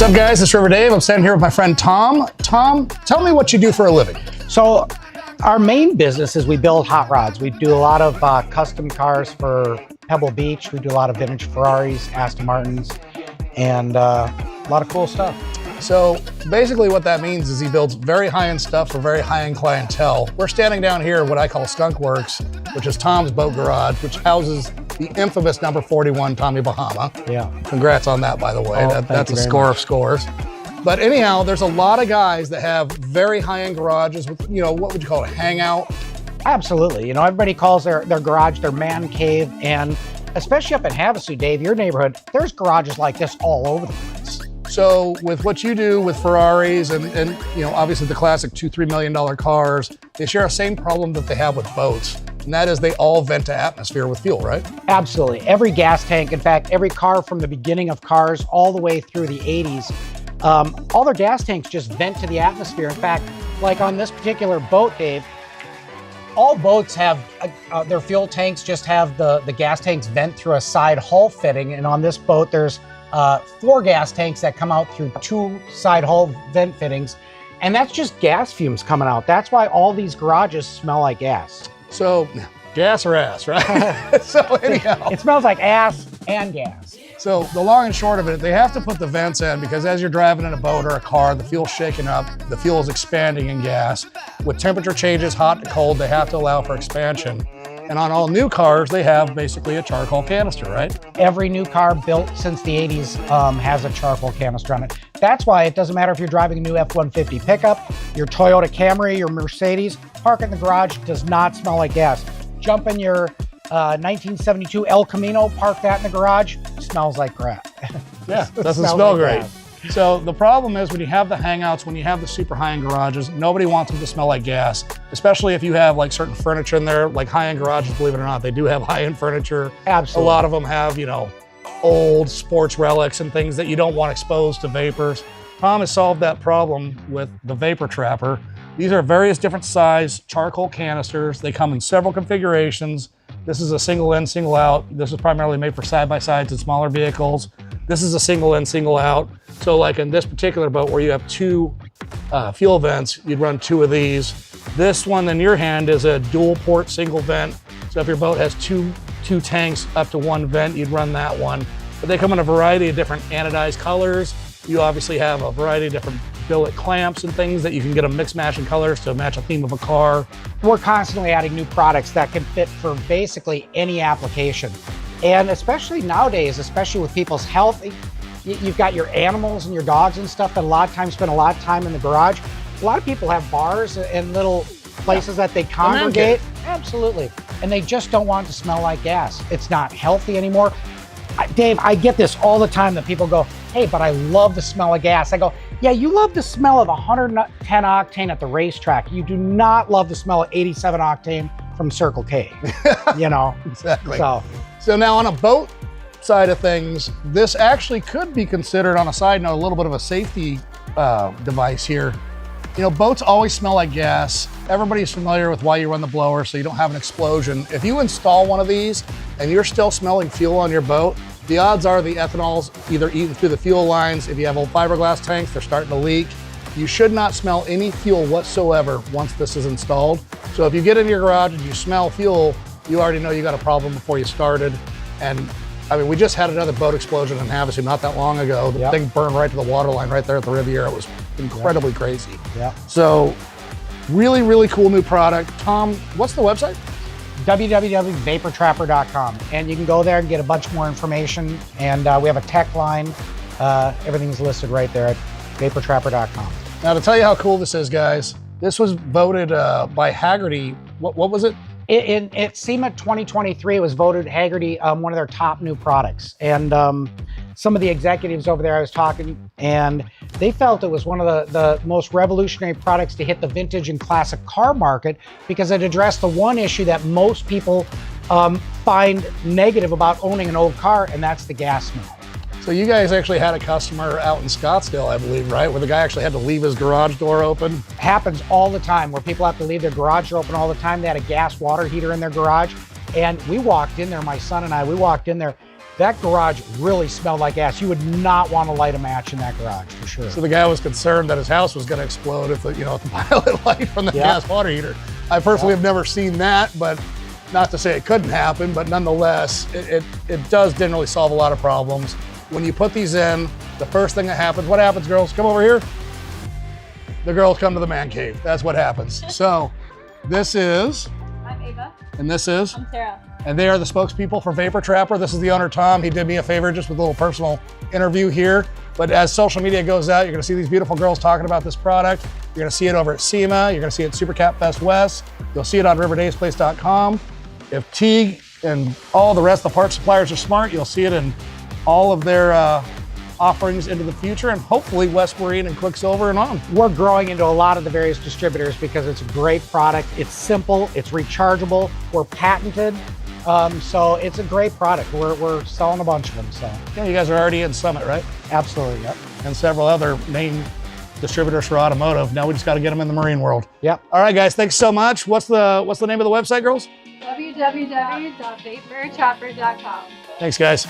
What's up, guys? It's River Dave. I'm standing here with my friend Tom. Tom, tell me what you do for a living. So our main business is we build hot rods. We do a lot of custom cars for Pebble Beach. We do a lot of vintage Ferraris, Aston Martins, and a lot of cool stuff. So basically what that means is he builds very high-end stuff for very high-end clientele. We're standing down here at what I call Skunk Works, which is Tom's boat garage, which houses the infamous number 41 Tommy Bahama. Yeah. Congrats on that, by the way. That's a score of scores. But anyhow, there's a lot of guys that have very high-end garages with, what would you call it, hangout? Absolutely. Everybody calls their garage their man cave, and especially up in Havasu, Dave, your neighborhood, there's garages like this all over the place. So with what you do with Ferraris and obviously the classic $2-3 million cars, they share the same problem that they have with boats. And that is they all vent to atmosphere with fuel, right? Absolutely. Every gas tank, in fact, every car from the beginning of cars all the way through the 80s, all their gas tanks just vent to the atmosphere. In fact, like on this particular boat, Dave, all boats have their fuel tanks just have the gas tanks vent through a side hull fitting. And on this boat, there's 4 gas tanks that come out through 2 side hull vent fittings. And that's just gas fumes coming out. That's why all these garages smell like gas. So gas or ass, right? So anyhow. It smells like ass and gas. So the long and short of it, they have to put the vents in because as you're driving in a boat or a car, the fuel's shaking up, the fuel is expanding in gas. With temperature changes, hot to cold, they have to allow for expansion. And on all new cars, they have basically a charcoal canister, right? Every new car built since the 80s has a charcoal canister on it. That's why it doesn't matter if you're driving a new F-150 pickup, your Toyota Camry, your Mercedes, park in the garage, does not smell like gas. Jump in your 1972 El Camino, park that in the garage, smells like crap. Yeah, doesn't smell great. Gas. So the problem is when you have the hangouts, when you have the super high-end garages, nobody wants them to smell like gas, especially if you have like certain furniture in there, like high-end garages, believe it or not, they do have high-end furniture. Absolutely. A lot of them have, old sports relics and things that you don't want exposed to vapors. Tom has solved that problem with the Vapor Trapper. These are various different size charcoal canisters. They come in several configurations. This is a single in, single out. This is primarily made for side-by-sides and smaller vehicles. This is a single in, single out. So like in this particular boat where you have 2 fuel vents, you'd run 2 of these. This one in your hand is a dual port single vent. So if your boat has two tanks up to 1 vent, you'd run that one. But they come in a variety of different anodized colors. You obviously have a variety of different billet clamps and things that you can get a mix match in colors to match a theme of a car. We're constantly adding new products that can fit for basically any application. And especially nowadays, especially with people's health, you've got your animals and your dogs and stuff that a lot of times spend a lot of time in the garage. A lot of people have bars and little places that they congregate. Absolutely. And they just don't want it to smell like gas. It's not healthy anymore. Dave, I get this all the time that people go, hey, but I love the smell of gas. I go, yeah, you love the smell of 110 octane at the racetrack. You do not love the smell of 87 octane from Circle K, Exactly. So now on a boat side of things, this actually could be considered, on a side note, a little bit of a safety device here. Boats always smell like gas. Everybody's familiar with why you run the blower so you don't have an explosion. If you install one of these and you're still smelling fuel on your boat, the odds are the ethanol's either eaten through the fuel lines. If you have old fiberglass tanks, they're starting to leak. You should not smell any fuel whatsoever once this is installed. So if you get in your garage and you smell fuel, you already know you got a problem before you started. And I mean, we just had another boat explosion in Havasu not that long ago. The thing burned right to the water line right there at the Riviera. It was incredibly crazy. Yeah. So really, really cool new product. Tom, what's the website? www.vaportrapper.com. And you can go there and get a bunch more information. And we have a tech line. Everything's listed right there at vaportrapper.com. Now to tell you how cool this is, guys, this was voted by Haggerty. What was it? At SEMA 2023, it was voted Haggerty one of their top new products. And some of the executives over there I was talking, and they felt it was one of the most revolutionary products to hit the vintage and classic car market because it addressed the one issue that most people find negative about owning an old car, and that's the gas smell. So you guys actually had a customer out in Scottsdale, I believe, right? Where the guy actually had to leave his garage door open. Happens all the time where people have to leave their garage door open all the time. They had a gas water heater in their garage. And we walked in there, my son and I, we walked in there that garage really smelled like gas. You would not want to light a match in that garage for sure. So the guy was concerned that his house was going to explode if the, if the pilot light from the gas water heater. I personally have never seen that, but not to say it couldn't happen, but nonetheless, it does generally solve a lot of problems. When you put these in, the first thing that happens, what happens, girls? Come over here. The girls come to the man cave. That's what happens. So this is, I'm Ava. and this is, I'm Sarah. and they are the spokespeople for Vapor Trapper. This is the owner, Tom. He did me a favor just with a little personal interview here. But as social media goes out, you're gonna see these beautiful girls talking about this product. You're gonna see it over at SEMA. You're gonna see it at Super Cat Fest West. You'll see it on riverdaysplace.com. If Teague and all the rest of the parts suppliers are smart, you'll see it in all of their offerings into the future, and hopefully West Marine and Quicksilver and on. We're growing into a lot of the various distributors because it's a great product. It's simple, it's rechargeable, we're patented. So it's a great product. We're selling a bunch of them, so. Yeah, you guys are already in Summit, right? Absolutely, yep. And several other main distributors for automotive. Now we just got to get them in the marine world. Yep. All right, guys, thanks so much. What's the name of the website, girls? www.vaportrapper.com. Thanks, guys.